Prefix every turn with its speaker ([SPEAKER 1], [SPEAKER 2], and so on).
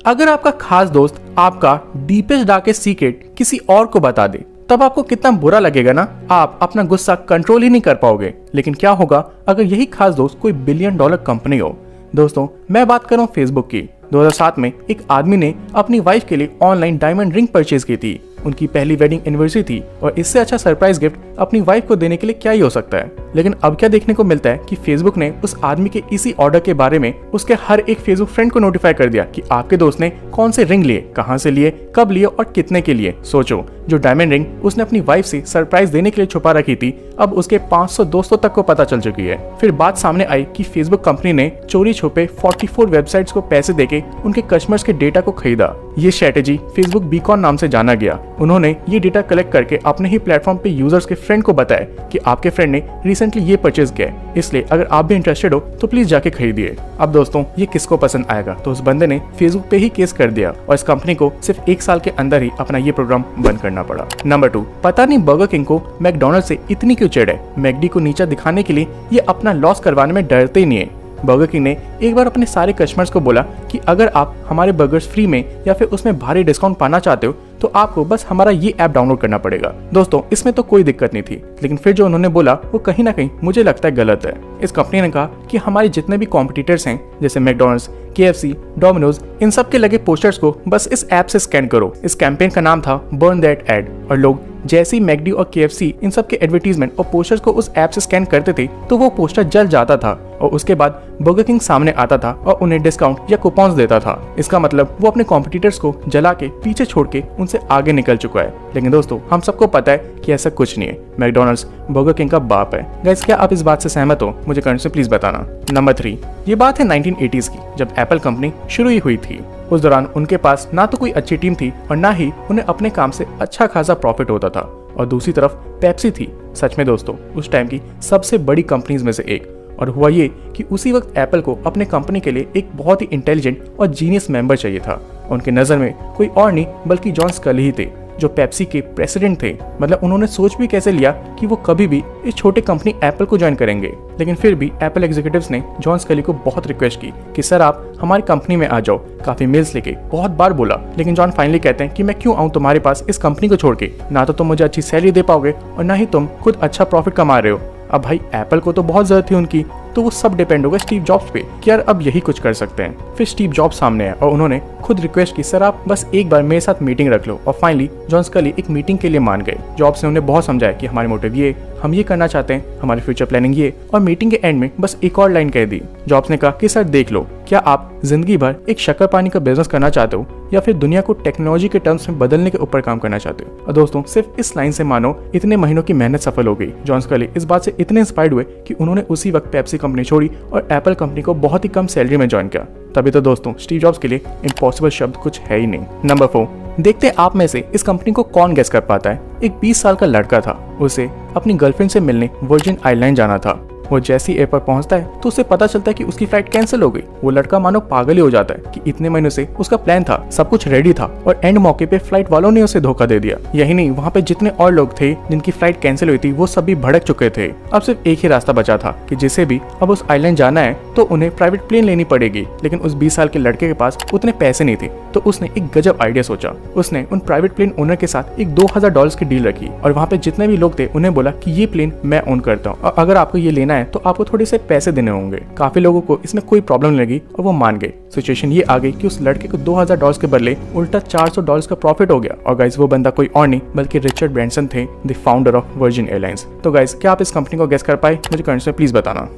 [SPEAKER 1] अगर आपका खास दोस्त आपका डीपेस्ट डार्केस्ट सीक्रेट किसी और को बता दे तब आपको कितना बुरा लगेगा ना। आप अपना गुस्सा कंट्रोल ही नहीं कर पाओगे। लेकिन क्या होगा अगर यही खास दोस्त कोई बिलियन डॉलर कंपनी हो। दोस्तों मैं बात कर रहा हूँ फेसबुक की। 2007 में एक आदमी ने अपनी वाइफ के लिए ऑनलाइन डायमंड रिंग परचेज की थी। उनकी पहली वेडिंग एनिवर्सरी थी और इससे अच्छा सरप्राइज गिफ्ट अपनी वाइफ को देने के लिए क्या ही हो सकता है। लेकिन अब क्या देखने को मिलता है कि फेसबुक ने उस आदमी के इसी ऑर्डर के बारे में उसके हर एक फेसबुक फ्रेंड को नोटिफाई कर दिया कि आपके दोस्त ने कौन से रिंग लिए, कहां से लिए, कब लिए और कितने के लिए। सोचो, जो डायमंड रिंग उसने अपनी वाइफ से सरप्राइज देने के लिए छुपा रखी थी अब उसके 500 दोस्तों तक को पता चल चुकी है। फिर बात सामने आई कि फेसबुक कंपनी ने चोरी छुपे 44 वेबसाइट्स को पैसे देके उनके कस्टमर्स के डेटा को खरीदा। ये स्ट्रेटेजी फेसबुक बीकॉन नाम से जाना गया। उन्होंने ये डेटा कलेक्ट करके अपने ही प्लेटफॉर्म पे यूजर्स के फ्रेंड को बताया कि आपके फ्रेंड ने रिसेंटली ये परचेज किया है, इसलिए अगर आप भी इंटरेस्टेड हो तो प्लीज जाके खरीदिए। अब दोस्तों ये किसको पसंद आएगा, तो उस बंदे ने फेसबुक पे ही केस कर दिया और इस कंपनी को सिर्फ 1 साल के अंदर ही अपना ये प्रोग्राम बंद करना पड़ा। नंबर 2, पता नहीं बर्गर किंग को मैकडोनल्ड से इतनी क्यों चिढ़ है। मैकडी को नीचा दिखाने के लिए ये अपना लॉस करवाने में डरते ही नहीं है। बर्गर किंग ने एक बार अपने सारे कस्टमर्स को बोला कि अगर आप हमारे बर्गर्स फ्री में या फिर उसमें भारी डिस्काउंट पाना चाहते हो तो आपको बस हमारा ये ऐप डाउनलोड करना पड़ेगा। दोस्तों इसमें तो कोई दिक्कत नहीं थी, लेकिन फिर जो उन्होंने बोला वो कहीं ना कहीं मुझे लगता है गलत है। इस कंपनी ने कहा कि हमारे जितने भी कॉम्पिटिटर्स हैं जैसे मैकडोनल्ड्स, KFC, डोमिनोज, इन सब के लगे पोस्टर्स को बस इस ऐप से स्कैन करो। इस कैंपेन का नाम था बर्न दैट एड और लोग जैसे ही मैकडी और KFC इन सब के एडवर्टीजमेंट और पोस्टर्स को उस ऐप से स्कैन करते थे तो वो पोस्टर जल जाता था और उसके बाद बर्गर किंग सामने आता था और उन्हें डिस्काउंट या कूपन्स देता था। इसका मतलब वो अपने कॉम्पिटिटर्स को जला के पीछे छोड़ के उनसे आगे निकल चुका है। लेकिन दोस्तों हम सबको पता है कि ऐसा कुछ नहीं है। मैकडोनल्ड्स बर्गर किंग का बाप है। गाइस क्या आप इस बात से सहमत हो? मुझे कमेंट में प्लीज बताना। नंबर 3, ये बात है 1980s की, जब एप्पल कंपनी शुरू ही हुई थी। उस दौरान उनके पास ना तो कोई अच्छी टीम थी और ना ही उन्हें अपने काम से अच्छा खासा प्रॉफिट होता था। और दूसरी तरफ पेप्सी थी, सच में दोस्तों उस टाइम की सबसे बड़ी कंपनीज में से एक। और हुआ ये कि उसी वक्त एप्पल को अपने कंपनी के लिए एक बहुत ही इंटेलिजेंट और जीनियस मेंबर चाहिए था। उनके नज़र में कोई और नहीं बल्कि जॉन स्कली ही थे, जो पेप्सी के प्रेसिडेंट थे। मतलब उन्होंने सोच भी कैसे लिया कि वो कभी भी इस छोटे कंपनी एप्पल को ज्वाइन करेंगे। लेकिन फिर भी एप्पल एग्जीक्यूटिव्स ने जॉन स्कली को बहुत रिक्वेस्ट की कि सर आप हमारी कंपनी में आ जाओ। काफी मेल्स लेके बहुत बार बोला, लेकिन जॉन फाइनली कहते हैं कि मैं क्यों आऊं तुम्हारे पास इस कंपनी को छोड़ के। ना तो तुम मुझे अच्छी सैलरी दे पाओगे और ना ही तुम खुद अच्छा प्रॉफिट कमा रहे हो। अब भाई एप्पल को तो बहुत जरूरत थी उनकी, तो वो सब डिपेंड होगा स्टीव जॉब्स पे कि यार अब यही कुछ कर सकते हैं। फिर स्टीव जॉब्स सामने आए और उन्होंने खुद रिक्वेस्ट की सर आप बस एक बार मेरे साथ मीटिंग रख लो। और फाइनली जॉन स्कली एक मीटिंग के लिए मान गए। जॉब्स ने उन्हें बहुत समझाया कि हमारे मोटिव ये, हम ये करना चाहते हैं, हमारी फ्यूचर प्लानिंग ये। और मीटिंग के एंड में बस एक और लाइन कह दी। जॉब्स ने कहा कि सर देख लो, क्या आप जिंदगी भर एक शक्कर पानी का बिजनेस करना चाहते हो या फिर दुनिया को टेक्नोलॉजी के टर्म्स में बदलने के ऊपर काम करना चाहते हो। और दोस्तों सिर्फ इस लाइन से मानो इतने महीनों की मेहनत सफल हो गई। जॉन स्कली इस बात से इतने इंस्पायर्ड हुए कि उन्होंने उसी वक्त पेप्सी कंपनी छोड़ी और एप्पल कंपनी को बहुत ही कम सैलरी में ज्वाइन किया। तभी तो दोस्तों स्टीव जॉब्स के लिए इम्पॉसिबल शब्द कुछ है ही नहीं। नंबर 4, देखते हैं आप में से इस कंपनी को कौन गेस कर पाता है। एक 20 साल का लड़का था, उसे अपनी गर्लफ्रेंड से मिलने वर्जिन आइलैंड जाना था। वो जैसे ही एयरपोर्ट पहुंचता है तो उसे पता चलता है कि उसकी फ्लाइट कैंसिल हो गई। वो लड़का मानो पागल ही हो जाता है कि इतने महीनों से उसका प्लान था, सब कुछ रेडी था और एंड मौके पे फ्लाइट वालों ने उसे धोखा दे दिया। यही नहीं, वहाँ पे जितने और लोग थे जिनकी फ्लाइट कैंसिल हुई थी वो सब भी भड़क चुके थे। अब सिर्फ एक ही रास्ता बचा था कि जिसे भी अब उस आइलैंड जाना है तो उन्हें प्राइवेट प्लेन लेनी पड़ेगी। लेकिन उस 20 साल के लड़के के पास उतने पैसे नहीं थे, तो उसने एक गजब आइडिया सोचा। उसने उन प्राइवेट प्लेन ओनर के साथ एक $2000 की डील रखी और वहाँ पे जितने भी लोग थे उन्हें बोला कि ये प्लेन मैं ओन करता हूँ और अगर आपको ये लेना है तो आपको थोड़े से पैसे देने होंगे। काफी लोगों को इसमें कोई प्रॉब्लम लगी और वो मान गए। सिचुएशन ये आ गई कि उस लड़के को $2000 के बदले उल्टा $400 का प्रॉफिट हो गया। और गाइस वो बंदा कोई और नहीं बल्कि रिचर्ड ब्रैंसन थे, the founder of virgin airlines. तो गाइस क्या आप इस कंपनी को गेस कर पाए? मुझे कमेंट्स में प्लीज बताना।